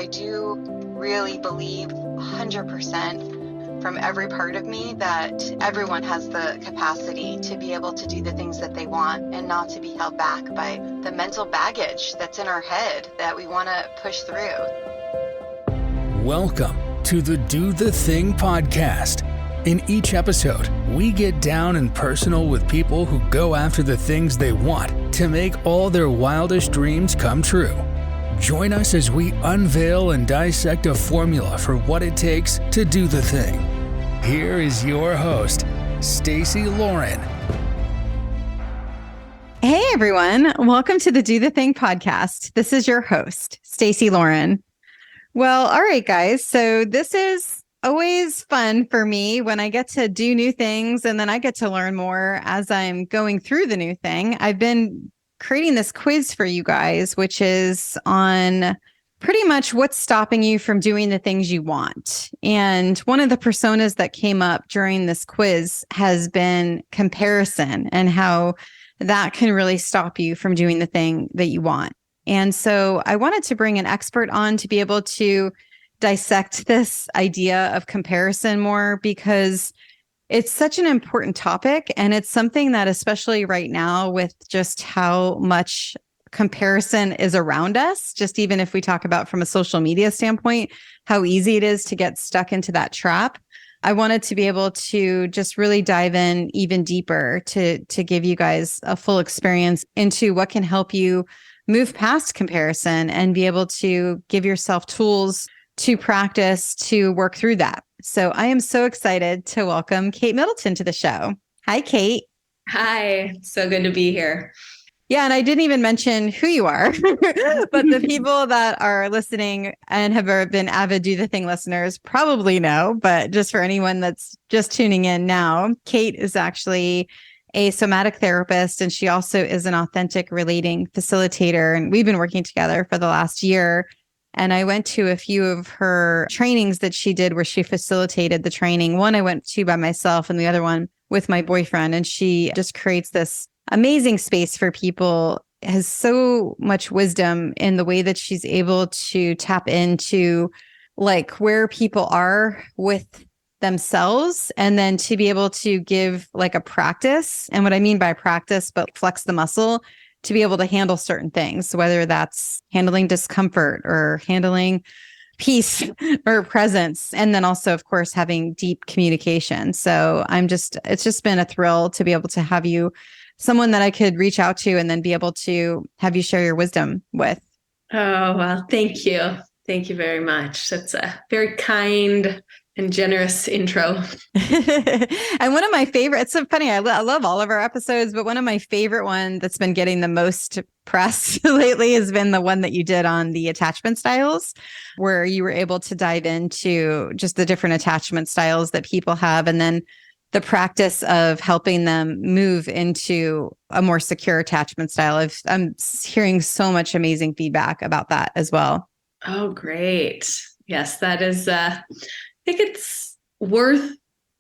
I do really believe 100% from every part of me that everyone has the capacity to be able to do the things that they want and not to be held back by the mental baggage that's in our head that we want to push through. Welcome to the Do the Thing podcast. In each episode, we get down and personal with people who go after the things they want to make all their wildest dreams come true. Join us as we unveil and dissect a formula for what it takes to do the thing. Here is your host, Stacey Lauren. Hey everyone, welcome to the Do the Thing podcast. This is your host, Stacey Lauren. Well, all right, guys. So this is always fun for me when I get to do new things and then I get to learn more as I'm going through the new thing. I've been creating this quiz for you guys, which is on pretty much what's stopping you from doing the things you want. And one of the personas that came up during this quiz has been comparison and how that can really stop you from doing the thing that you want. And so I wanted to bring an expert on to be able to dissect this idea of comparison more, because it's such an important topic. And it's something that, especially right now, with just how much comparison is around us, just even if we talk about from a social media standpoint, how easy it is to get stuck into that trap. I wanted to be able to just really dive in even deeper to give you guys a full experience into what can help you move past comparison and be able to give yourself tools to practice to work through that. So I am so excited to welcome Kate Middleton to the show. Hi, Kate. Hi, so good to be here. Yeah, and I didn't even mention who you are, but the people that are listening and have been avid Do the Thing listeners probably know, but just for anyone that's just tuning in now, Kate is actually a somatic therapist, and she also is an authentic relating facilitator. And we've been working together for the last year. And I went to a few of her trainings that she did where she facilitated the training. One I went to by myself and the other one with my boyfriend. And she just creates this amazing space for people, has so much wisdom in the way that she's able to tap into like where people are with themselves, and then to be able to give like a practice. And what I mean by practice, but flex the muscle to be able to handle certain things, whether that's handling discomfort or handling peace or presence. And then also, of course, having deep communication. So it's just been a thrill to be able to have you, someone that I could reach out to and then be able to have you share your wisdom with. Oh, well, thank you. Thank you very much. That's a very kind and generous intro. And one of my favorite, it's so funny, I love all of our episodes, but one of my favorite one that's been getting the most press lately has been the one that you did on the attachment styles, where you were able to dive into just the different attachment styles that people have, and then the practice of helping them move into a more secure attachment style. I'm hearing so much amazing feedback about that as well. Oh, great. Yes, that is, I think it's worth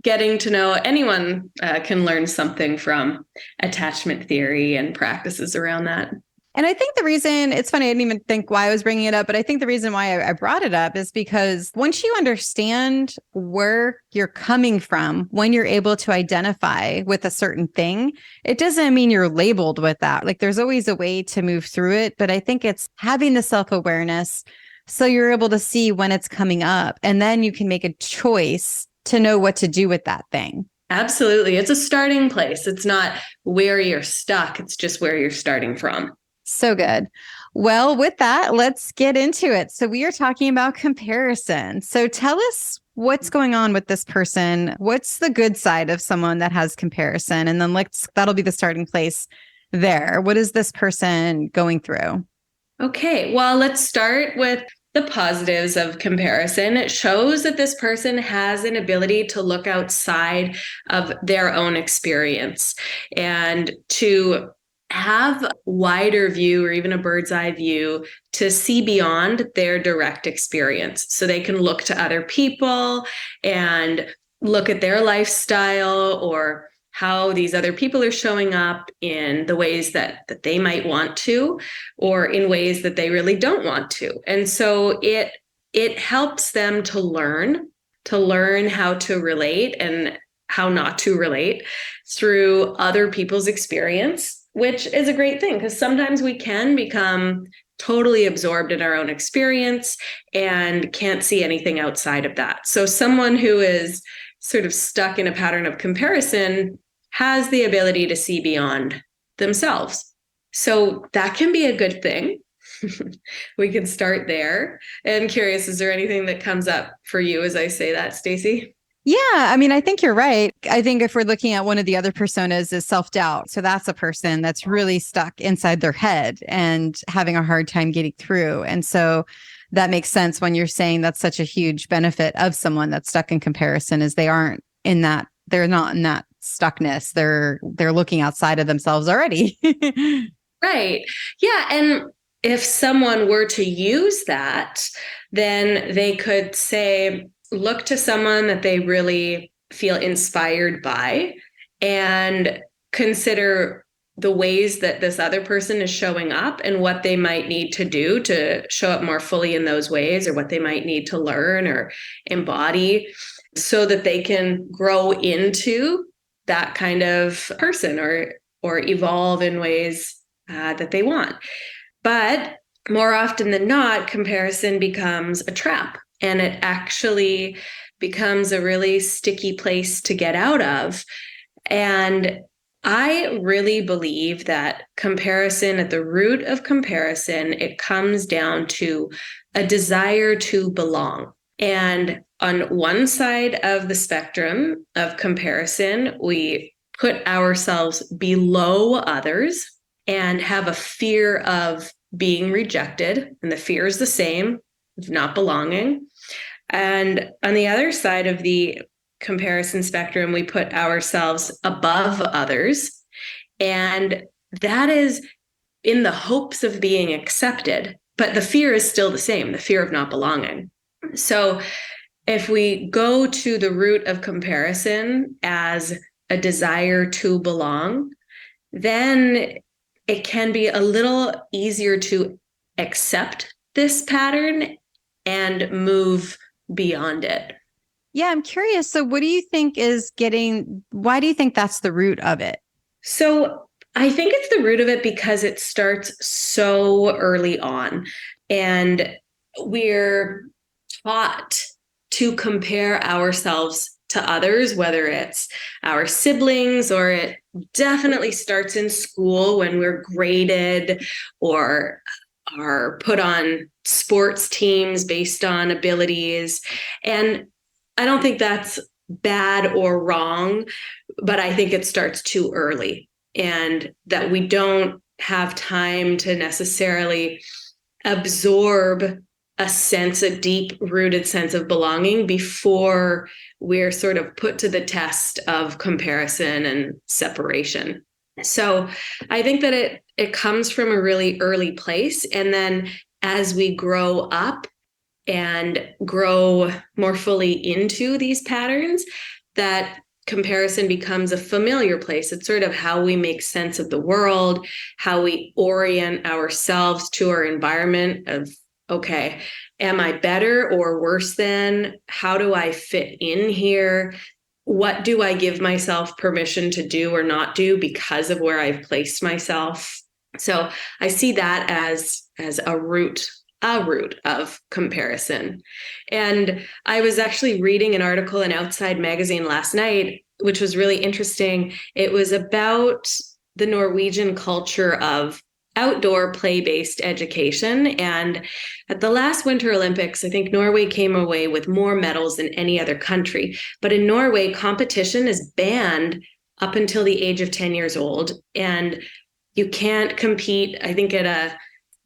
getting to know. Anyone can learn something from attachment theory and practices around that. And I think the reason, it's funny, I didn't even think why I was bringing it up, but I think the reason why I brought it up is because once you understand where you're coming from, when you're able to identify with a certain thing, it doesn't mean you're labeled with that. Like there's always a way to move through it, but I think it's having the self-awareness so you're able to see when it's coming up, and then you can make a choice to know what to do with that thing. Absolutely. It's a starting place. It's not where you're stuck. It's just where you're starting from. So good. Well, with that, let's get into it. So we are talking about comparison. So tell us what's going on with this person. What's the good side of someone that has comparison? And then that'll be the starting place there. What is this person going through? Okay, well, let's start with the positives of comparison. It shows that this person has an ability to look outside of their own experience and to have a wider view or even a bird's eye view to see beyond their direct experience. So they can look to other people and look at their lifestyle or how these other people are showing up in the ways that they might want to, or in ways that they really don't want to. And so it it helps them to learn how to relate and how not to relate through other people's experience, which is a great thing because sometimes we can become totally absorbed in our own experience and can't see anything outside of that. So someone who is sort of stuck in a pattern of comparison has the ability to see beyond themselves. So that can be a good thing. We can start there. I'm curious, is there anything that comes up for you as I say that, Stacey? Yeah, I mean, I think you're right. I think if we're looking at one of the other personas is self-doubt. So that's a person that's really stuck inside their head and having a hard time getting through. And so that makes sense when you're saying that's such a huge benefit of someone that's stuck in comparison is they're not in that stuckness. They're looking outside of themselves already. Right. Yeah. And if someone were to use that, then they could say, look to someone that they really feel inspired by and consider the ways that this other person is showing up and what they might need to do to show up more fully in those ways, or what they might need to learn or embody so that they can grow into that kind of person or evolve in ways that they want. But more often than not, comparison becomes a trap, and it actually becomes a really sticky place to get out of. And I really believe that comparison, at the root of comparison, it comes down to a desire to belong. And on one side of the spectrum of comparison, we put ourselves below others and have a fear of being rejected. And the fear is the same, of not belonging. And on the other side of the comparison spectrum, we put ourselves above others. And that is in the hopes of being accepted. But the fear is still the same, the fear of not belonging. So if we go to the root of comparison as a desire to belong, then it can be a little easier to accept this pattern and move beyond it. Yeah, I'm curious. So what do you think why do you think that's the root of it? So I think it's the root of it because it starts so early on, and we're taught to compare ourselves to others, whether it's our siblings, or it definitely starts in school when we're graded or are put on sports teams based on abilities. And I don't think that's bad or wrong, but I think it starts too early, and that we don't have time to necessarily absorb a deep-rooted sense of belonging before we're sort of put to the test of comparison and separation. So I think that it comes from a really early place. And then as we grow up and grow more fully into these patterns, that comparison becomes a familiar place. It's sort of how we make sense of the world, how we orient ourselves to our environment of, okay, am I better or worse than? How do I fit in here? What do I give myself permission to do or not do because of where I've placed myself? So I see that as a root of comparison. And I was actually reading an article in Outside Magazine last night, which was really interesting. It was about the Norwegian culture of outdoor play-based education. And at the last Winter Olympics, I think Norway came away with more medals than any other country. But in Norway, competition is banned up until the age of 10 years old. And you can't compete, I think, at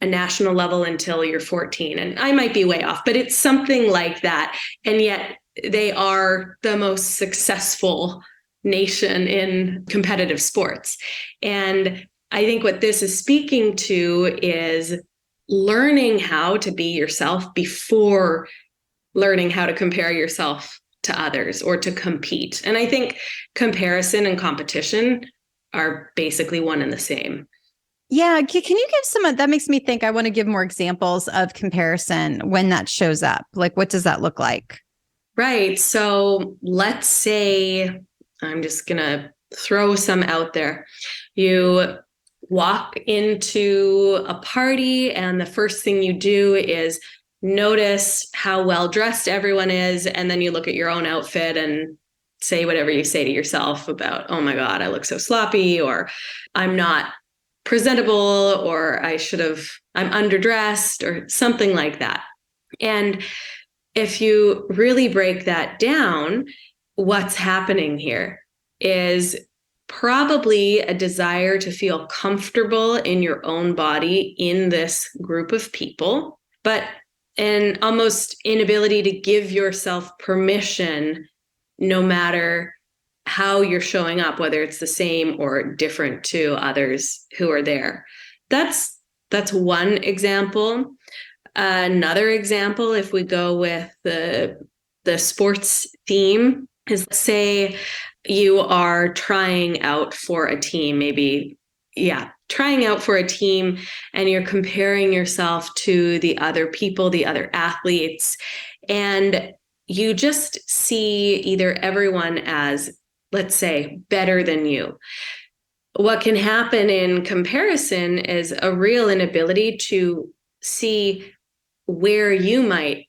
a national level until you're 14. And I might be way off, but it's something like that. And yet they are the most successful nation in competitive sports. And I think what this is speaking to is learning how to be yourself before learning how to compare yourself to others or to compete. And I think comparison and competition are basically one and the same. Yeah. Can you give that makes me think I want to give more examples of comparison when that shows up. Like, what does that look like? Right. So let's say, I'm just going to throw some out there. You walk into a party, and the first thing you do is notice how well dressed everyone is. And then you look at your own outfit and say whatever you say to yourself about, oh my God, I look so sloppy, or I'm not presentable, or I'm underdressed, or something like that. And if you really break that down, what's happening here is probably a desire to feel comfortable in your own body in this group of people, but an almost inability to give yourself permission no matter how you're showing up, whether it's the same or different to others who are there. That's one example. Another example, if we go with the sports theme, is say you are trying out for a team, trying out for a team, and you're comparing yourself to the other people, the other athletes, and you just see either everyone as, let's say, better than you. What can happen in comparison is a real inability to see where you might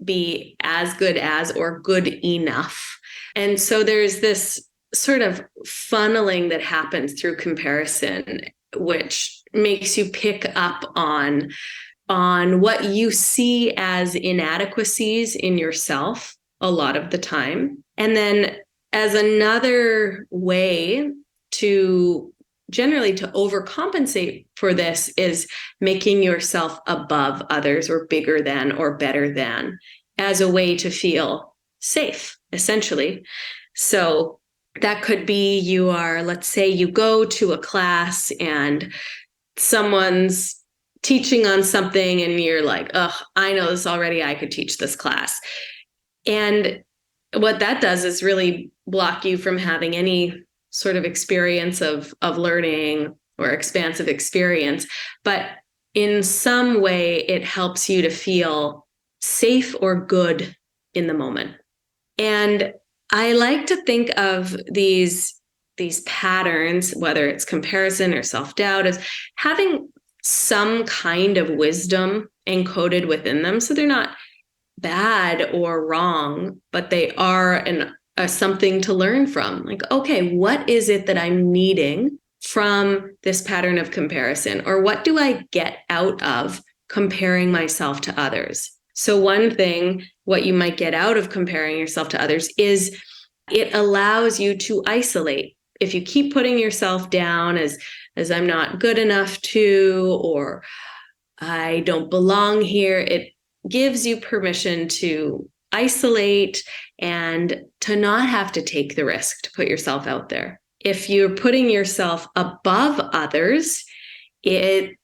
be as good as or good enough. And so there's this sort of funneling that happens through comparison, which makes you pick up on what you see as inadequacies in yourself a lot of the time. And then as another way to generally to overcompensate for this is making yourself above others or bigger than or better than as a way to feel safe, essentially. So that could be let's say you go to a class and someone's teaching on something and you're like, oh, I know this already. I could teach this class. And what that does is really block you from having any sort of experience of learning or expansive experience. But in some way, it helps you to feel safe or good in the moment. And I like to think of these patterns, whether it's comparison or self-doubt, as having some kind of wisdom encoded within them. So they're not bad or wrong, but they are something to learn from. Like, okay, what is it that I'm needing from this pattern of comparison? Or what do I get out of comparing myself to others? So one thing, what you might get out of comparing yourself to others is it allows you to isolate. If you keep putting yourself down as I'm not good enough to, or I don't belong here, it gives you permission to isolate and to not have to take the risk to put yourself out there. If you're putting yourself above others, it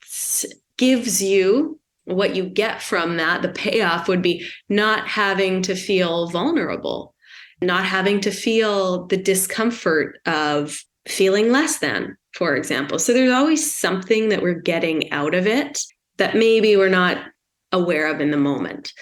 gives you what you get from that. The payoff would be not having to feel vulnerable, not having to feel the discomfort of feeling less than, for example. So there's always something that we're getting out of it that maybe we're not aware of in the moment.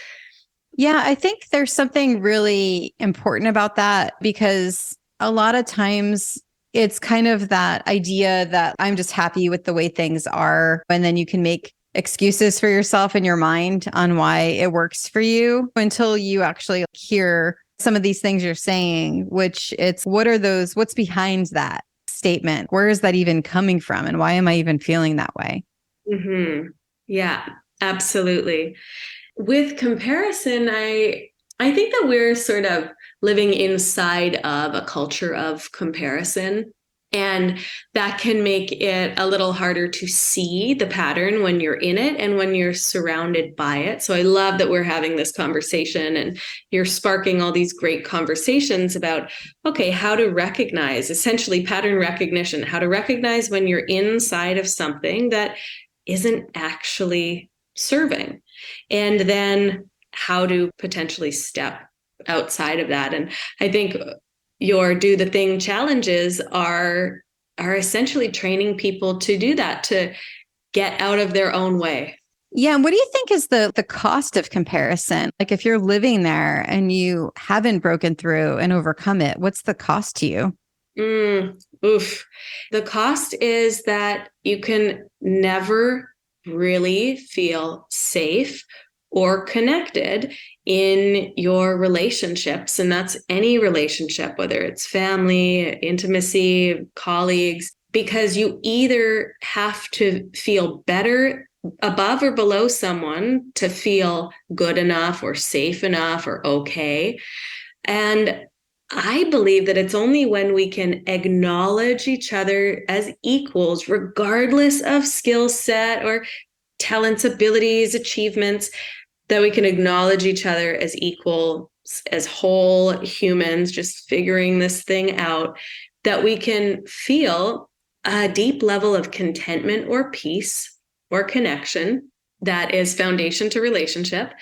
Yeah, I think there's something really important about that, because a lot of times it's kind of that idea that I'm just happy with the way things are. And then you can make excuses for yourself in your mind on why it works for you until you actually hear some of these things you're saying, which what's behind that statement? Where is that even coming from? And why am I even feeling that way? Mm-hmm. Yeah, absolutely. With comparison, I think that we're sort of living inside of a culture of comparison, and that can make it a little harder to see the pattern when you're in it and when you're surrounded by it. So I love that we're having this conversation and you're sparking all these great conversations about, okay, how to recognize, essentially pattern recognition, how to recognize when you're inside of something that isn't actually serving, and then how to potentially step outside of that. And I think your Do the Thing challenges are essentially training people to do that, to get out of their own way. Yeah. And what do you think is the cost of comparison? Like if you're living there and you haven't broken through and overcome it, what's the cost to you? Oof. The cost is that you can never really feel safe or connected in your relationships. And that's any relationship, whether it's family, intimacy, colleagues, because you either have to feel better above or below someone to feel good enough or safe enough or okay. And I believe that it's only when we can acknowledge each other as equals, regardless of skill set or talents, abilities, achievements, that we can acknowledge each other as equal, as whole humans, just figuring this thing out, that we can feel a deep level of contentment or peace or connection that is foundation to relationship,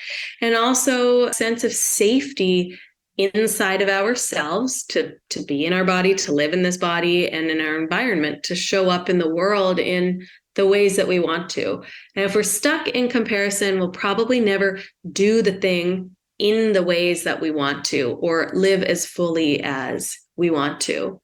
and also a sense of safety inside of ourselves to be in our body, to live in this body and in our environment, to show up in the world in the ways that we want to. And if we're stuck in comparison, we'll probably never do the thing in the ways that we want to or live as fully as we want to.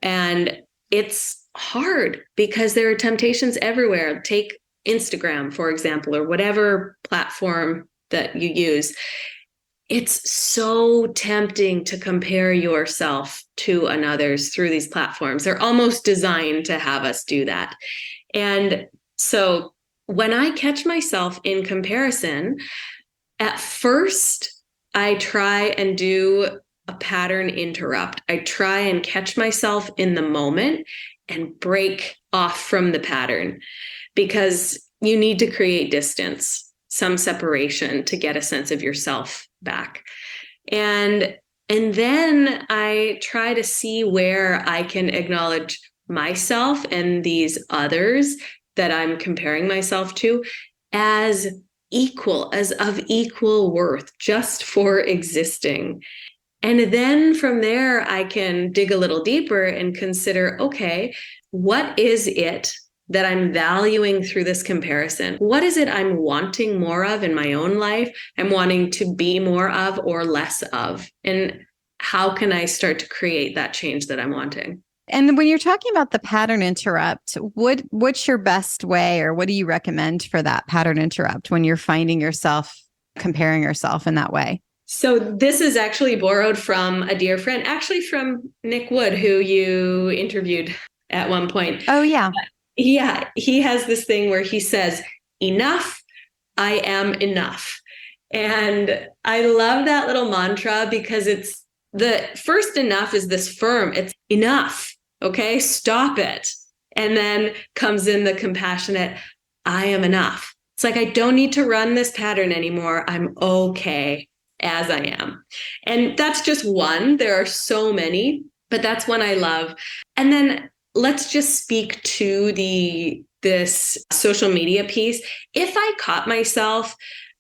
And it's hard because there are temptations everywhere. Take Instagram, for example, or whatever platform that you use. It's so tempting to compare yourself to another's through these platforms. They're almost designed to have us do that. And so when I catch myself in comparison, at first I try and do a pattern interrupt. I try and catch myself in the moment and break off from the pattern, because you need to create distance, some separation to get a sense of yourself back. And then I try to see where I can acknowledge myself and these others that I'm comparing myself to as equal, as of equal worth, just for existing. And then from there, I can dig a little deeper and consider, okay, what is it that I'm valuing through this comparison? What is it I'm wanting more of in my own life? I'm wanting to be more of or less of? And how can I start to create that change that I'm wanting? And when you're talking about the pattern interrupt, what's your best way, or what do you recommend for that pattern interrupt when you're finding yourself comparing yourself in that way? So this is actually borrowed from a dear friend, actually from Nick Wood, who you interviewed at one point. Oh, yeah. Yeah, he has this thing where he says, enough, I am enough. And I love that little mantra because it's the first enough is this firm, it's enough. Okay, stop it. And then comes in the compassionate, I am enough. It's like, I don't need to run this pattern anymore. I'm okay as I am. And that's just one. There are so many, but that's one I love. And then let's just speak to this social media piece. If I caught myself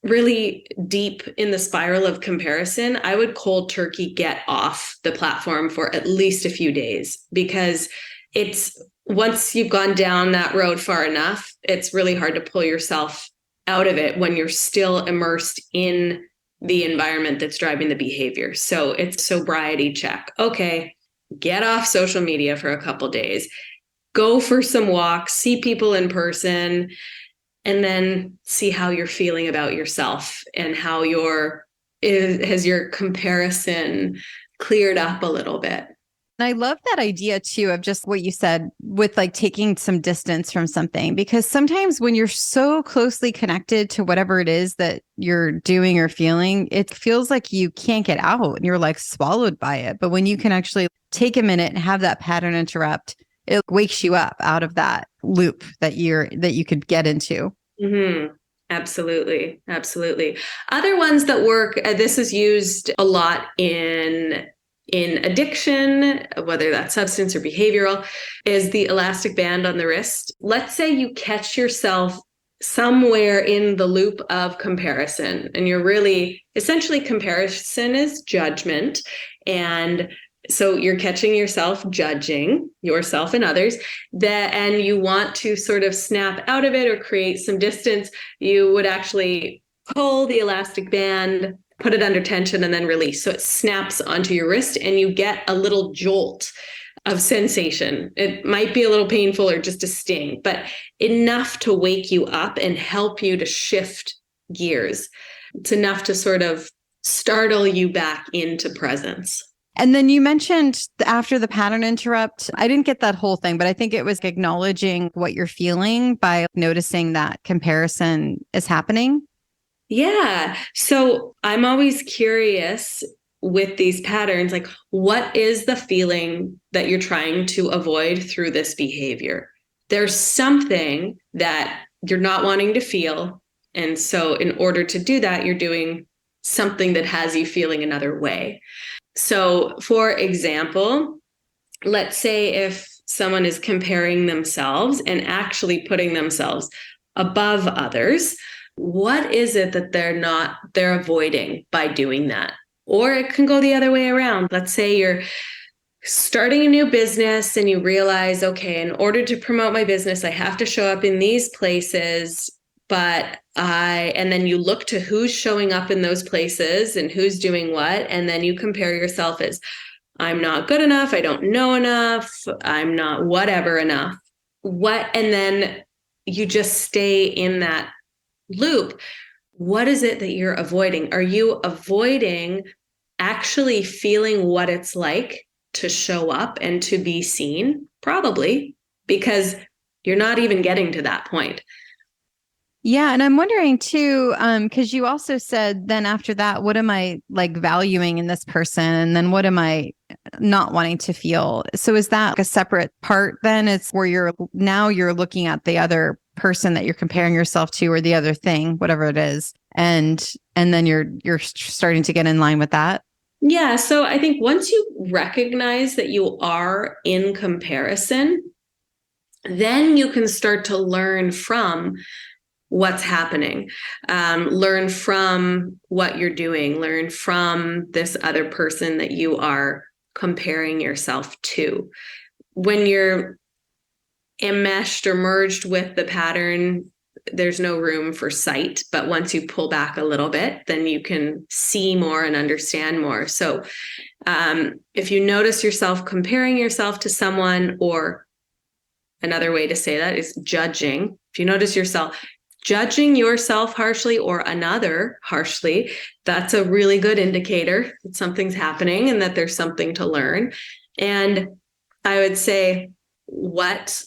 really deep in the spiral of comparison, I would cold turkey get off the platform for at least a few days, because it's once you've gone down that road far enough, it's really hard to pull yourself out of it when you're still immersed in the environment that's driving the behavior. So it's sobriety check. Okay, get off social media for a couple days, go for some walks, see people in person, and then see how you're feeling about yourself and how has your comparison cleared up a little bit. And I love that idea too of just what you said with like taking some distance from something, because sometimes when you're so closely connected to whatever it is that you're doing or feeling, it feels like you can't get out and you're like swallowed by it. But when you can actually take a minute and have that pattern interrupt, it wakes you up out of that loop that you could get into. Mm-hmm. Absolutely. Absolutely. Other ones that work, this is used a lot in addiction, whether that's substance or behavioral, is the elastic band on the wrist. Let's say you catch yourself somewhere in the loop of comparison, and you're really, essentially comparison is judgment, and So you're catching yourself judging yourself and others, and you want to sort of snap out of it or create some distance, you would actually pull the elastic band, put it under tension, and then release. So it snaps onto your wrist and you get a little jolt of sensation. It might be a little painful or just a sting, but enough to wake you up and help you to shift gears. It's enough to sort of startle you back into presence. And then you mentioned after the pattern interrupt, I didn't get that whole thing, but I think it was acknowledging what you're feeling by noticing that comparison is happening. Yeah. So I'm always curious with these patterns, like, what is the feeling that you're trying to avoid through this behavior? There's something that you're not wanting to feel. And so in order to do that, you're doing something that has you feeling another way. So for example, let's say if someone is comparing themselves and actually putting themselves above others, what is it that they're avoiding by doing that? Or it can go the other way around. Let's say you're starting a new business and you realize, okay, in order to promote my business, I have to show up in these places, and then you look to who's showing up in those places and who's doing what. And then you compare yourself as, I'm not good enough. I don't know enough. I'm not whatever enough. And then you just stay in that loop. What is it that you're avoiding? Are you avoiding actually feeling what it's like to show up and to be seen? Probably, because you're not even getting to that point. Yeah. And I'm wondering too, because you also said then after that, what am I like valuing in this person? And then what am I not wanting to feel? So is that like a separate part then? It's where you're looking at the other person that you're comparing yourself to, or the other thing, whatever it is. And then you're starting to get in line with that. Yeah. So I think once you recognize that you are in comparison, then you can start to learn from what's happening, learn from what you're doing, learn from this other person that you are comparing yourself to. When you're enmeshed or merged with the pattern, there's no room for sight. But once you pull back a little bit, then you can see more and understand more. So if you notice yourself comparing yourself to someone, or another way to say that is judging. If you notice yourself judging yourself harshly or another harshly, that's a really good indicator that something's happening and that there's something to learn. And I would say, what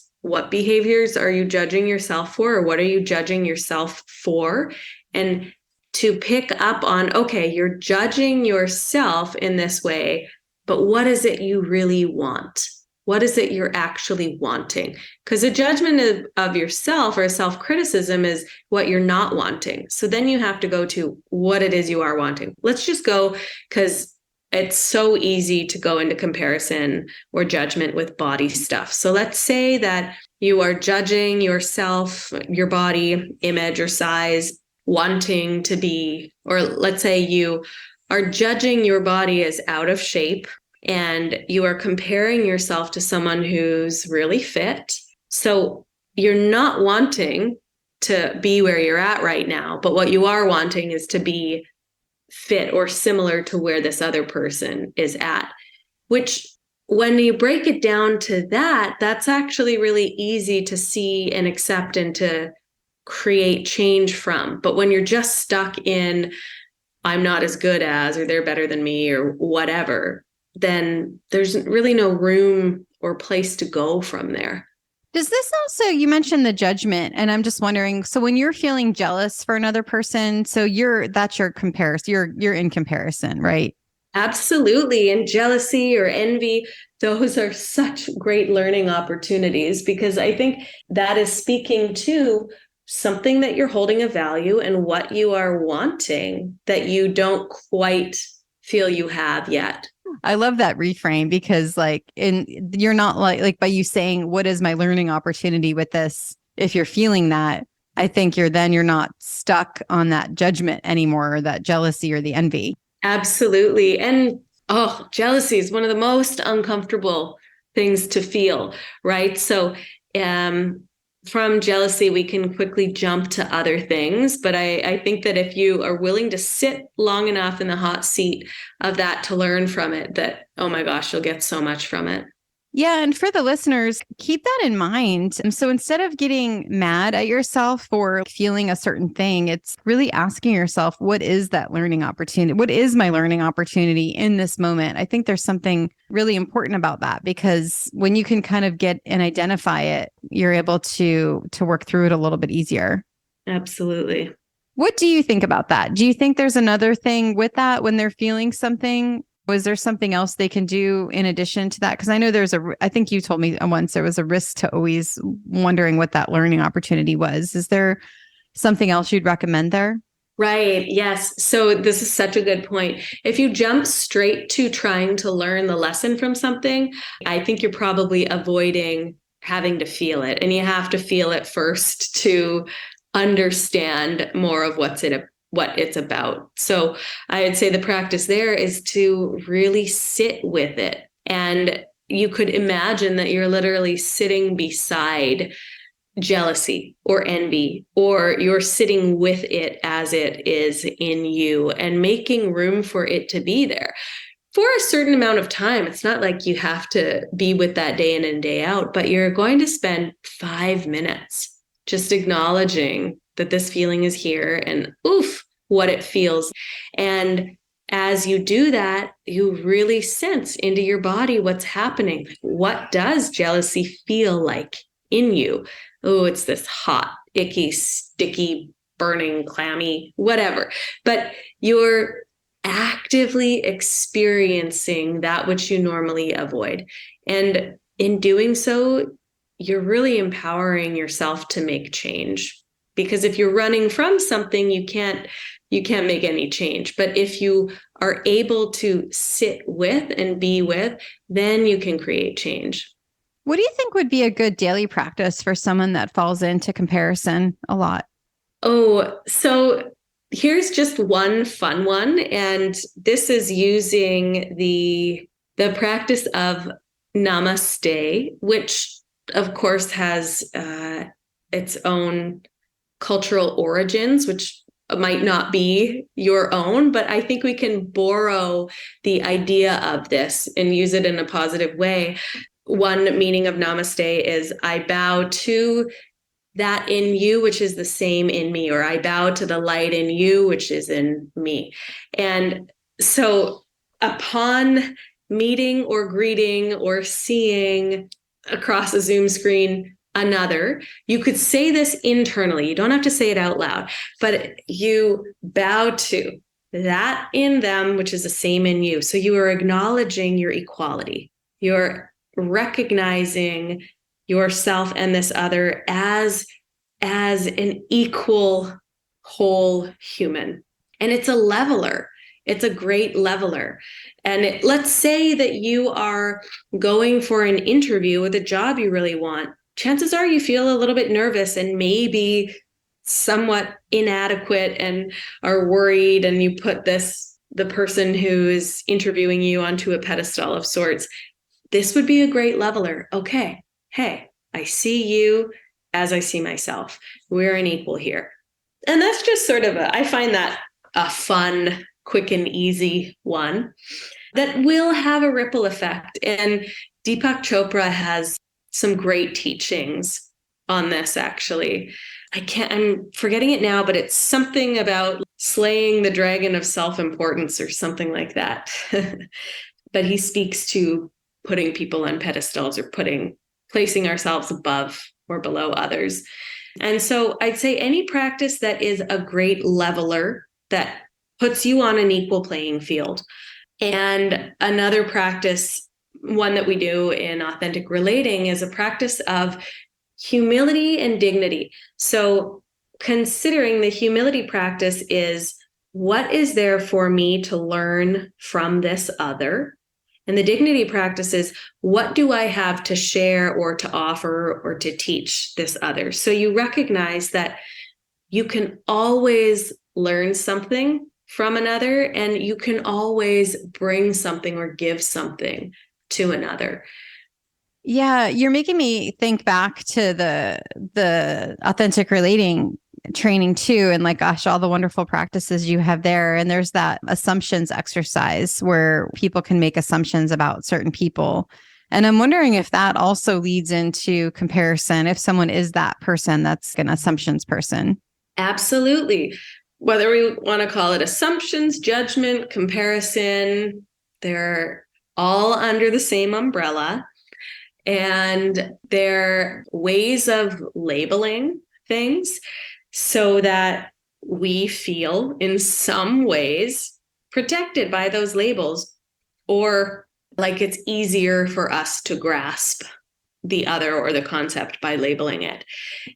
behaviors are you judging yourself for, or what are you judging yourself for? And to pick up on, okay, you're judging yourself in this way, but what is it you really want? What is it you're actually wanting? Because a judgment of yourself or a self-criticism is what you're not wanting. So then you have to go to what it is you are wanting. Let's just go, because it's so easy to go into comparison or judgment with body stuff. So let's say that you are judging yourself, your body image or size, wanting to be, or let's say you are judging your body as out of shape, and you are comparing yourself to someone who's really fit. So you're not wanting to be where you're at right now, but what you are wanting is to be fit or similar to where this other person is at, which when you break it down to that, that's actually really easy to see and accept and to create change from. But when you're just stuck in, I'm not as good as, or they're better than me, or whatever, then there's really no room or place to go from there. Does this also, you mentioned the judgment, and I'm just wondering, so when you're feeling jealous for another person, so that's your comparison, you're in comparison, right? Absolutely. And jealousy or envy, those are such great learning opportunities, because I think that is speaking to something that you're holding a value and what you are wanting that you don't quite feel you have yet. I love that reframe, because you're not like by you saying, what is my learning opportunity with this? If you're feeling that, I think you're not stuck on that judgment anymore, or that jealousy or the envy. Absolutely. And Oh, jealousy is one of the most uncomfortable things to feel, right? So, from jealousy, we can quickly jump to other things. But I think that if you are willing to sit long enough in the hot seat of that to learn from it, that, oh my gosh, you'll get so much from it. Yeah. And for the listeners, keep that in mind. And so instead of getting mad at yourself for feeling a certain thing, it's really asking yourself, what is that learning opportunity? What is my learning opportunity in this moment? I think there's something really important about that, because when you can kind of get and identify it, you're able to work through it a little bit easier. Absolutely. What do you think about that? Do you think there's another thing with that when they're feeling something? Was there something else they can do in addition to that? Because I know I think you told me once there was a risk to always wondering what that learning opportunity was. Is there something else you'd recommend there? Right. Yes. So this is such a good point. If you jump straight to trying to learn the lesson from something, I think you're probably avoiding having to feel it. And you have to feel it first to understand more of what it's about. So I would say the practice there is to really sit with it. And you could imagine that you're literally sitting beside jealousy or envy, or you're sitting with it as it is in you and making room for it to be there for a certain amount of time. It's not like you have to be with that day in and day out, but you're going to spend 5 minutes just acknowledging that this feeling is here and oof, what it feels. And as you do that, you really sense into your body what's happening. What does jealousy feel like in you? Oh, it's this hot, icky, sticky, burning, clammy, whatever. But you're actively experiencing that which you normally avoid. And in doing so, you're really empowering yourself to make change. Because if you're running from something, you can't make any change. But if you are able to sit with and be with, then you can create change. What do you think would be a good daily practice for someone that falls into comparison a lot? Oh, so here's just one fun one. And this is using the practice of namaste, which of course has its own cultural origins, which might not be your own, but I think we can borrow the idea of this and use it in a positive way. One meaning of namaste is I bow to that in you, which is the same in me, or I bow to the light in you, which is in me. And so upon meeting or greeting or seeing across a Zoom screen another, you could say this internally. You don't have to say it out loud, but you bow to that in them, which is the same in you. So you are acknowledging your equality. You're recognizing yourself and this other as an equal whole human. And it's a leveler. It's a great leveler. And let's say that you are going for an interview with a job you really want. Chances are you feel a little bit nervous and maybe somewhat inadequate and are worried, and you put the person who is interviewing you onto a pedestal of sorts. This would be a great leveler. Okay, hey, I see you as I see myself. We're an equal here. And that's just sort of I find that a fun, quick and easy one that will have a ripple effect. And Deepak Chopra has some great teachings on this, actually. I'm forgetting it now, but it's something about slaying the dragon of self-importance or something like that. But he speaks to putting people on pedestals or placing ourselves above or below others. And so I'd say any practice that is a great leveler that puts you on an equal playing field. And another practice, one that we do in authentic relating, is a practice of humility and dignity. So considering the humility practice is, what is there for me to learn from this other? And the dignity practice is, what do I have to share or to offer or to teach this other? So you recognize that you can always learn something from another, and you can always bring something or give something to another. Yeah, you're making me think back to the authentic relating training too, and like, gosh, all the wonderful practices you have there. And there's that assumptions exercise where people can make assumptions about certain people. And I'm wondering if that also leads into comparison, if someone is that person that's an assumptions person. Absolutely. Whether we want to call it assumptions, judgment, comparison, they're all under the same umbrella. And they're ways of labeling things so that we feel in some ways protected by those labels, or like it's easier for us to grasp the other or the concept by labeling it.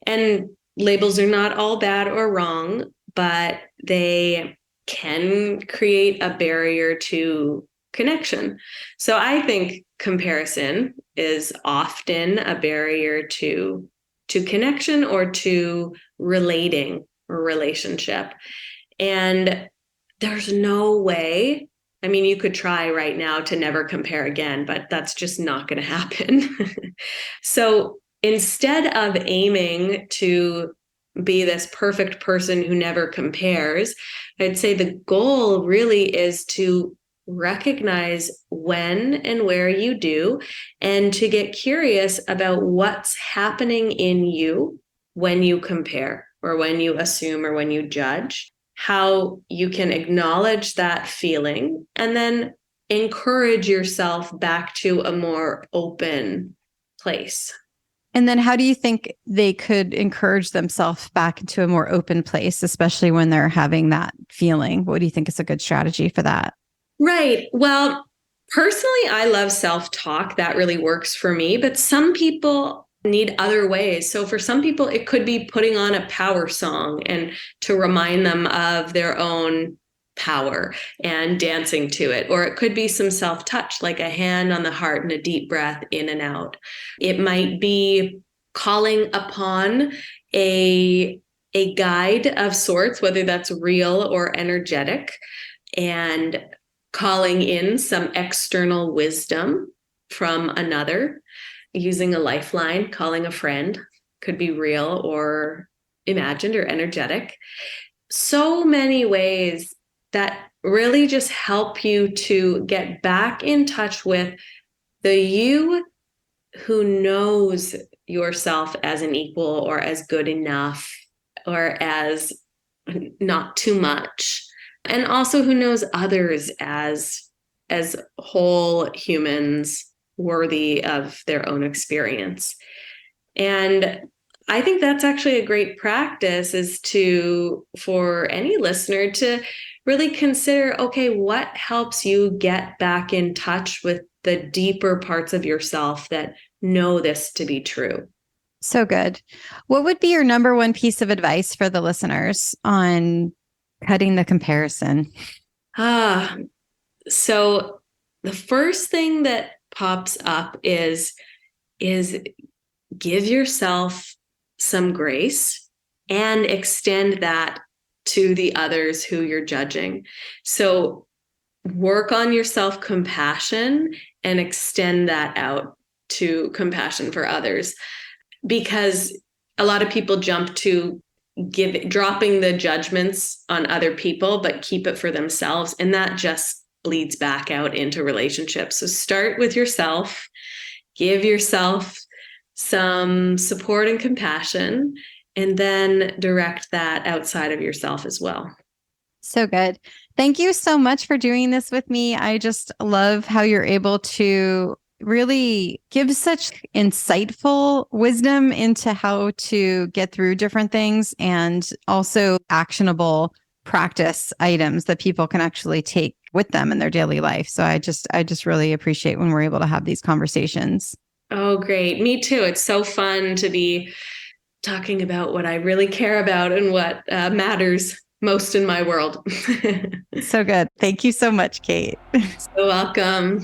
And labels are not all bad or wrong, but they can create a barrier to connection. So I think comparison is often a barrier to connection or to relating or relationship. And there's no way, I mean, you could try right now to never compare again, but that's just not going to happen. So instead of aiming to be this perfect person who never compares, I'd say the goal really is to recognize when and where you do, and to get curious about what's happening in you when you compare or when you assume or when you judge, how you can acknowledge that feeling and then encourage yourself back to a more open place. And then how do you think they could encourage themselves back into a more open place, especially when they're having that feeling? What do you think is a good strategy for that? Right. Well, personally, I love self-talk. That really works for me, but some people need other ways. So for some people, it could be putting on a power song and to remind them of their own power and dancing to it. Or it could be some self-touch, like a hand on the heart and a deep breath in and out. It might be calling upon a guide of sorts, whether that's real or energetic, and calling in some external wisdom from another, using a lifeline, calling a friend, could be real or imagined or energetic. So many ways that really just help you to get back in touch with the you who knows yourself as an equal or as good enough or as not too much. And also who knows others as whole humans worthy of their own experience. And I think that's actually a great practice, is for any listener to really consider, okay, what helps you get back in touch with the deeper parts of yourself that know this to be true. So good. What would be your number one piece of advice for the listeners on cutting the comparison? So the first thing that pops up is give yourself some grace and extend that to the others who you're judging. So work on your self-compassion and extend that out to compassion for others, because a lot of people jump to dropping the judgments on other people, but keep it for themselves. And that just bleeds back out into relationships. So start with yourself, give yourself some support and compassion, and then direct that outside of yourself as well. So good. Thank you so much for doing this with me. I just love how you're able to really give such insightful wisdom into how to get through different things, and also actionable practice items that people can actually take with them in their daily life. So I just really appreciate when we're able to have these conversations. Oh, great. Me too. It's so fun to be talking about what I really care about and what matters most in my world. So good. Thank you so much, Kate. So welcome.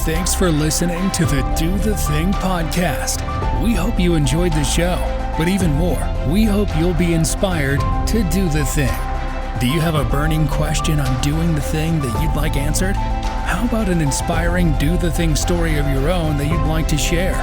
Thanks for listening to the Do the Thing podcast. We hope you enjoyed the show, but even more, we hope you'll be inspired to do the thing. Do you have a burning question on doing the thing that you'd like answered? How about an inspiring do the thing story of your own that you'd like to share?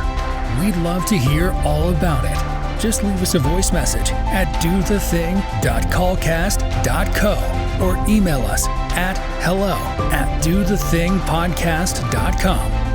We'd love to hear all about it. Just leave us a voice message at dothething.callcast.co or email us at hello@dothethingpodcast.com.